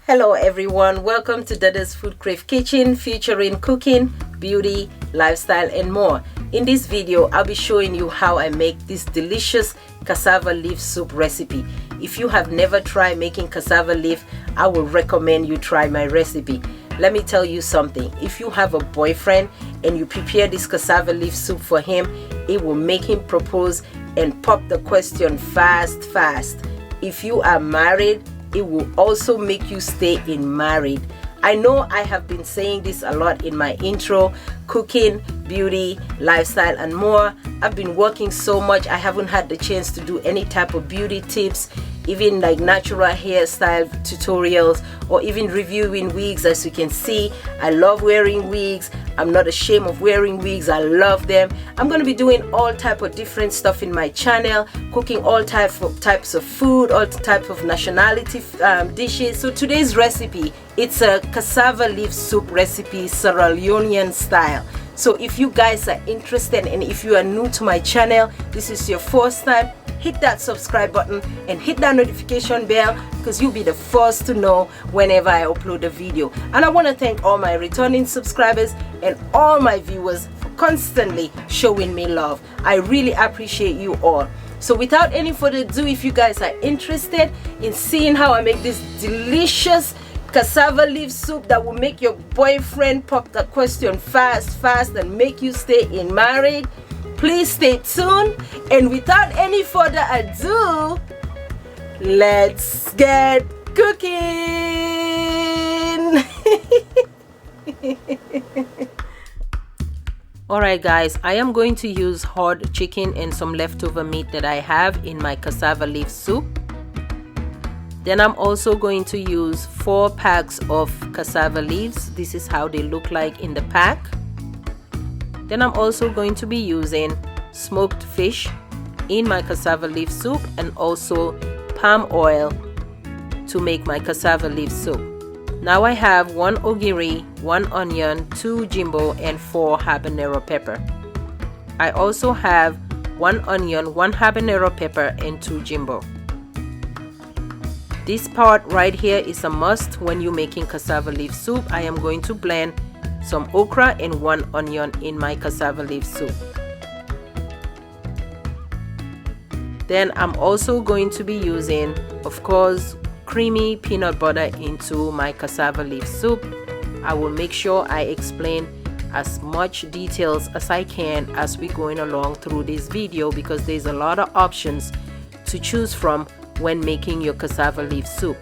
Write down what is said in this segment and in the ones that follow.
Hello everyone, welcome to Dada's FoodCrave Kitchen, featuring cooking, beauty, lifestyle and more. In this video, I'll be showing you how I make this delicious cassava leaf soup recipe. If you have never tried making cassava leaf, I would recommend you try my recipe. Let me tell you something, if you have a boyfriend and you prepare this cassava leaf soup for him, it will make him propose and pop the question fast. If you are married, it will also make you stay in married. I know I have been saying this a lot in my intro, cooking, beauty, lifestyle and more. I've been working so much, I haven't had the chance to do any type of beauty tips, even like natural hairstyle tutorials or even reviewing wigs. As you can see, I love wearing wigs. I'm not ashamed of wearing wigs. I love them. I'm going to be doing all type of different stuff in my channel, cooking all types of food, all type of nationality dishes. So today's recipe, it's a cassava leaf soup recipe, Sierra Leonean style. So if you guys are interested and if you are new to my channel, this is your first time, hit that subscribe button and hit that notification bell because you'll be the first to know whenever I upload a video. And I want to thank all my returning subscribers and all my viewers for constantly showing me love. I really appreciate you all. So without any further ado, if you guys are interested in seeing how I make this delicious cassava leaf soup that will make your boyfriend pop the question fast and make you stay in married, please stay tuned. And without any further ado, let's get cooking. Alright guys, I am going to use hard chicken and some leftover meat that I have in my cassava leaf soup. Then I'm also going to use 4 packs of cassava leaves. This is how they look like in the pack. Then I'm also going to be using smoked fish in my cassava leaf soup and also palm oil to make my cassava leaf soup. Now I have 1 ogiri, 1 onion, 2 jimbo and 4 habanero pepper. I also have 1 onion, 1 habanero pepper and 2 jimbo. This part right here is a must when you're making cassava leaf soup. I am going to blend some okra and 1 onion in my cassava leaf soup. Then I'm also going to be using, of course, creamy peanut butter into my cassava leaf soup. I will make sure I explain as much details as I can as we're going along through this video because there's a lot of options to choose from when making your cassava leaf soup.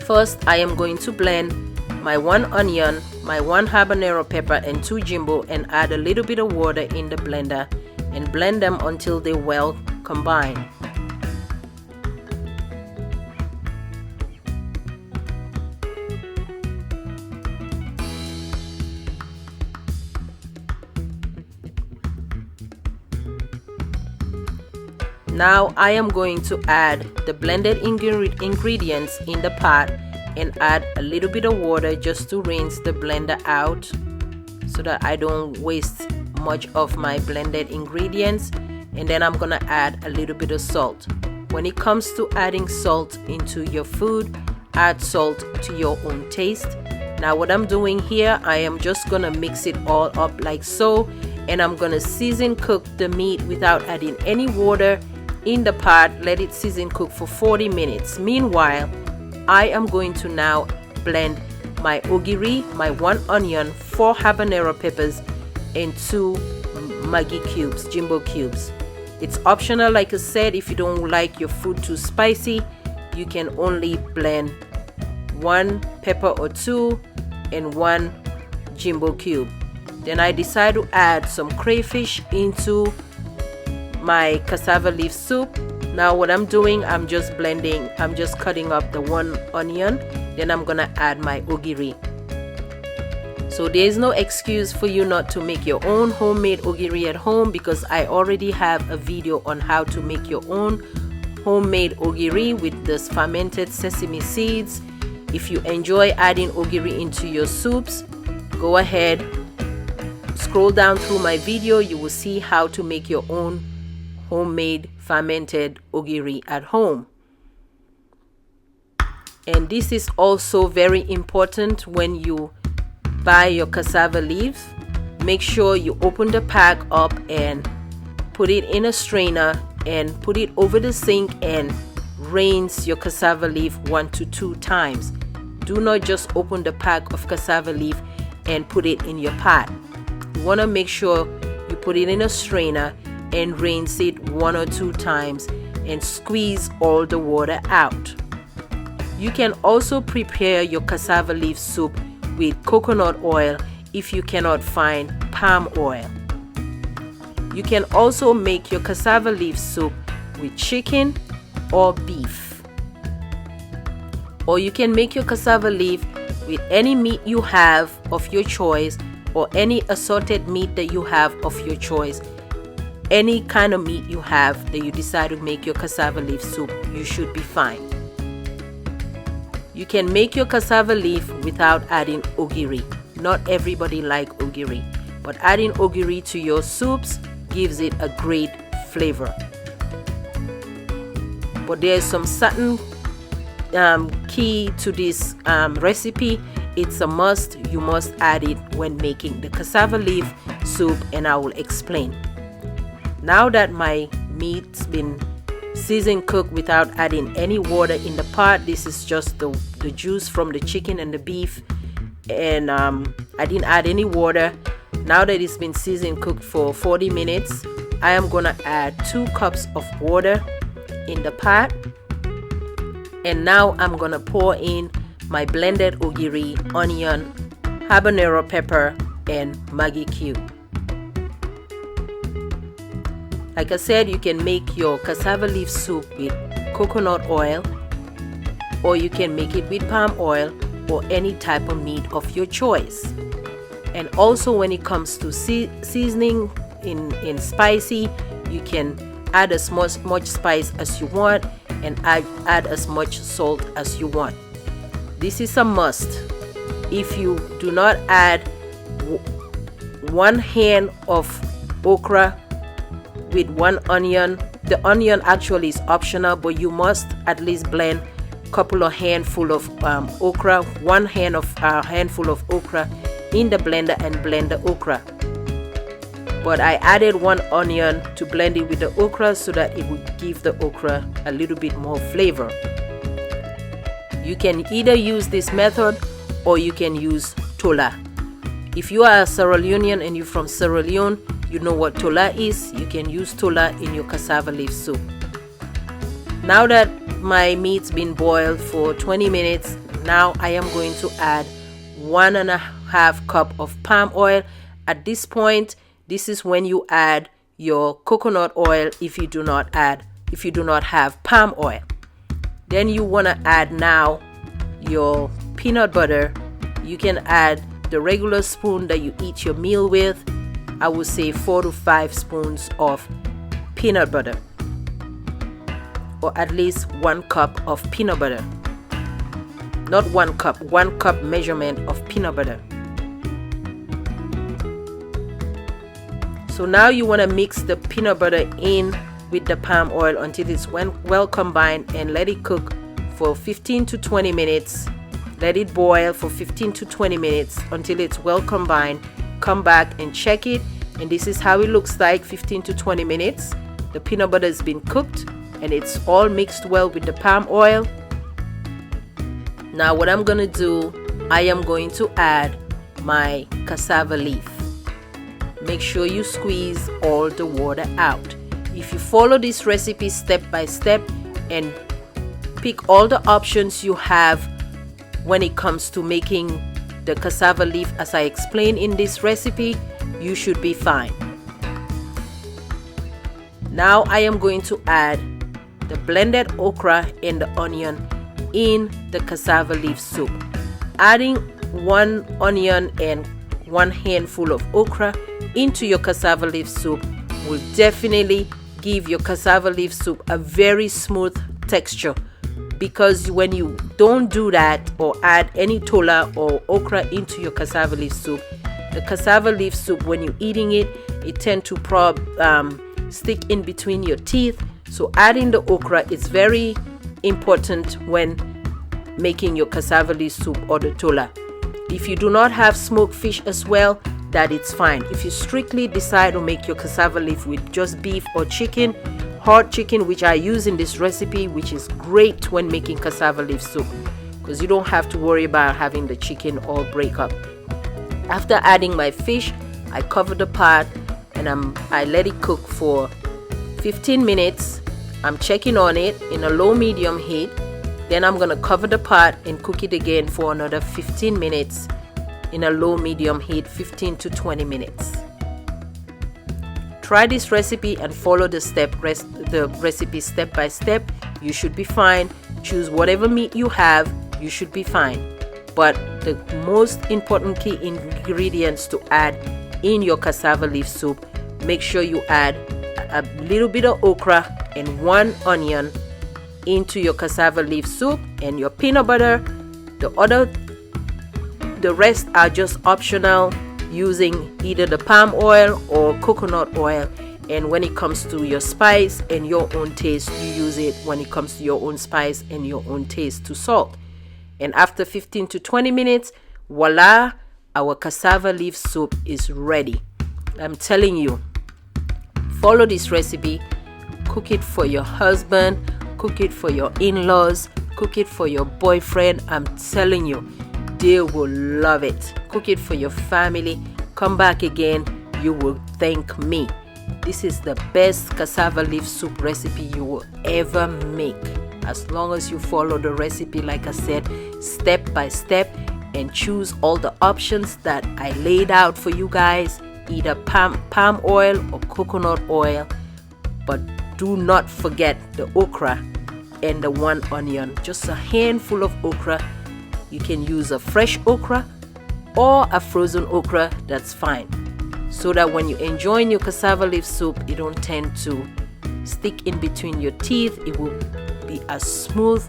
First, I am going to blend my 1 onion, my 1 habanero pepper and 2 jimbo and add a little bit of water in the blender and blend them until they well combine. Now I am going to add the blended ingredients in the pot and add a little bit of water just to rinse the blender out so that I don't waste much of my blended ingredients. And then I'm gonna add a little bit of salt. When it comes to adding salt into your food, add salt to your own taste. Now what I'm doing here, I am just gonna mix it all up like so, and I'm gonna season cook the meat without adding any water in the pot. Let it season cook for 40 minutes. Meanwhile, I am going to now blend my ogiri, my 1 onion, 4 habanero peppers and 2 Maggi cubes, jimbo cubes. It's optional, like I said. If you don't like your food too spicy, you can only blend 1 pepper or 2 and 1 jimbo cube. Then I decide to add some crayfish into my cassava leaf soup. Now what I'm doing, I'm just cutting up the 1 onion, then I'm gonna add my ogiri. So there's no excuse for you not to make your own homemade ogiri at home because I already have a video on how to make your own homemade ogiri with this fermented sesame seeds. If you enjoy adding ogiri into your soups, go ahead, scroll down through my video, you will see how to make your own homemade fermented ogiri at home. And this is also very important when you buy your cassava leaves. Make sure you open the pack up and put it in a strainer and put it over the sink and rinse your cassava leaf 1 to 2 times. Do not just open the pack of cassava leaf and put it in your pot. You want to make sure you put it in a strainer and rinse it 1 or 2 times and squeeze all the water out. You can also prepare your cassava leaf soup with coconut oil if you cannot find palm oil. You can also make your cassava leaf soup with chicken or beef. Or you can make your cassava leaf with any meat you have of your choice, or any assorted meat that you have of your choice. Any kind of meat you have that you decide to make your cassava leaf soup, you should be fine. You can make your cassava leaf without adding ogiri. Not everybody like ogiri, but adding ogiri to your soups gives it a great flavor. But there is some certain key to this recipe. It's a must. You must add it when making the cassava leaf soup, and I will explain. Now that my meat's been seasoned, cooked without adding any water in the pot, this is just the juice from the chicken and the beef, and I didn't add any water. Now that it's been seasoned, cooked for 40 minutes, I am gonna add 2 cups of water in the pot, and now I'm gonna pour in my blended ogiri, onion, habanero pepper, and Maggi cube. Like I said, you can make your cassava leaf soup with coconut oil, or you can make it with palm oil, or any type of meat of your choice. And also, when it comes to seasoning in spicy, you can add as much spice as you want and add as much salt as you want. This is a must. If you do not add 1 hand of okra with 1 onion, the onion actually is optional, but you must at least blend a couple of handful of okra, 1 handful of okra in the blender and blend the okra. But I added 1 onion to blend it with the okra so that it would give the okra a little bit more flavor. You can either use this method or you can use tola. If you are a Sierra Leonean and you're from Sierra Leone, you know what tola is. You can use tola in your cassava leaf soup. Now that my meat's been boiled for 20 minutes, now I am going to add 1.5 cup of palm oil. At this point, this is when you add your coconut oil if you do not have palm oil. Then you want to add now your peanut butter. You can add the regular spoon that you eat your meal with. I would say 4 to 5 spoons of peanut butter, or at least 1 cup of peanut butter. Not 1 cup, 1 cup measurement of peanut butter. So now you want to mix the peanut butter in with the palm oil until it's well combined, and let it cook for 15 to 20 minutes. Let it boil for 15 to 20 minutes until it's well combined. Come back and check it, and this is how it looks like 15 to 20 minutes. The peanut butter has been cooked and it's all mixed well with the palm oil. Now what I'm gonna do, I am going to add my cassava leaf. Make sure you squeeze all the water out. If you follow this recipe step by step and pick all the options you have when it comes to making the cassava leaf as I explained in this recipe, you should be fine. Now I am going to add the blended okra and the onion in the cassava leaf soup. Adding 1 onion and 1 handful of okra into your cassava leaf soup will definitely give your cassava leaf soup a very smooth texture, because when you don't do that or add any tola or okra into your cassava leaf soup, the cassava leaf soup, when you're eating it, it tends to stick in between your teeth. So adding the okra is very important when making your cassava leaf soup or the tola. If you do not have smoked fish as well, that it's fine. If you strictly decide to make your cassava leaf with just beef or chicken, hard chicken, which I use in this recipe, which is great when making cassava leaf soup, because you don't have to worry about having the chicken all break up. After adding my fish, I cover the pot and I let it cook for 15 minutes. I'm checking on it in a low medium heat. Then I'm gonna cover the pot and cook it again for another 15 minutes in a low medium heat, 15 to 20 minutes. Try this recipe and follow the recipe step by step. You should be fine. Choose whatever meat you have, you should be fine. But the most important key ingredients to add in your cassava leaf soup, make sure you add a little bit of okra and 1 onion into your cassava leaf soup, and your peanut butter. The rest are just optional, using either the palm oil or coconut oil. And when it comes to your spice and your own taste, you use it when it comes to your own spice and your own taste to salt. And after 15 to 20 minutes, voila, our cassava leaf soup is ready. I'm telling you, follow this recipe, cook it for your husband, cook it for your in-laws, cook it for your boyfriend. I'm telling you, they will love it. Cook it for your family. Come back again, you will thank me. This is the best cassava leaf soup recipe you will ever make, as long as you follow the recipe, like I said, step by step, and choose all the options that I laid out for you guys, either palm oil or coconut oil. But do not forget the okra and the 1 onion, just a handful of okra. You can use a fresh okra or a frozen okra, that's fine, so that when you enjoy your cassava leaf soup, it don't tend to stick in between your teeth. It will be as smooth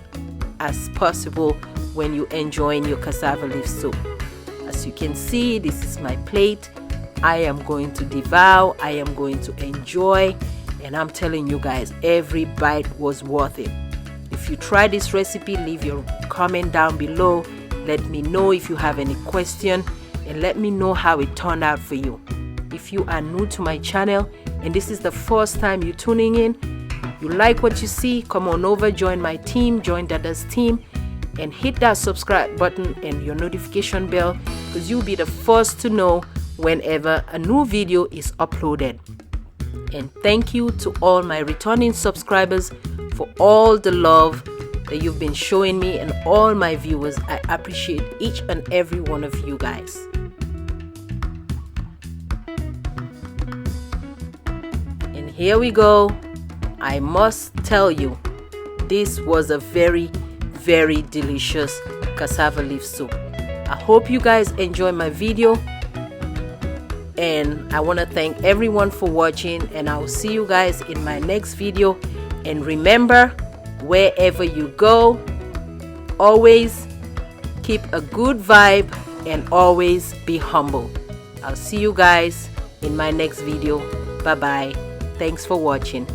as possible when you enjoy your cassava leaf soup. As you can see, this is my plate. I am going to devour, I am going to enjoy, and I'm telling you guys, every bite was worth it. If you try this recipe, leave your comment down below. Let me know if you have any question, and let me know how it turned out for you. If you are new to my channel and this is the first time you're tuning in, you like what you see, come on over, join my team, join Dada's team, and hit that subscribe button and your notification bell, because you'll be the first to know whenever a new video is uploaded. And thank you to all my returning subscribers for all the love that you've been showing me, and all my viewers. I appreciate each and every one of you guys. And here we go. I must tell you, this was a very, very delicious cassava leaf soup. I hope you guys enjoy my video, and I want to thank everyone for watching, and I'll see you guys in my next video. And remember, wherever you go, always keep a good vibe and always be humble. I'll see you guys in my next video. Bye bye. Thanks for watching.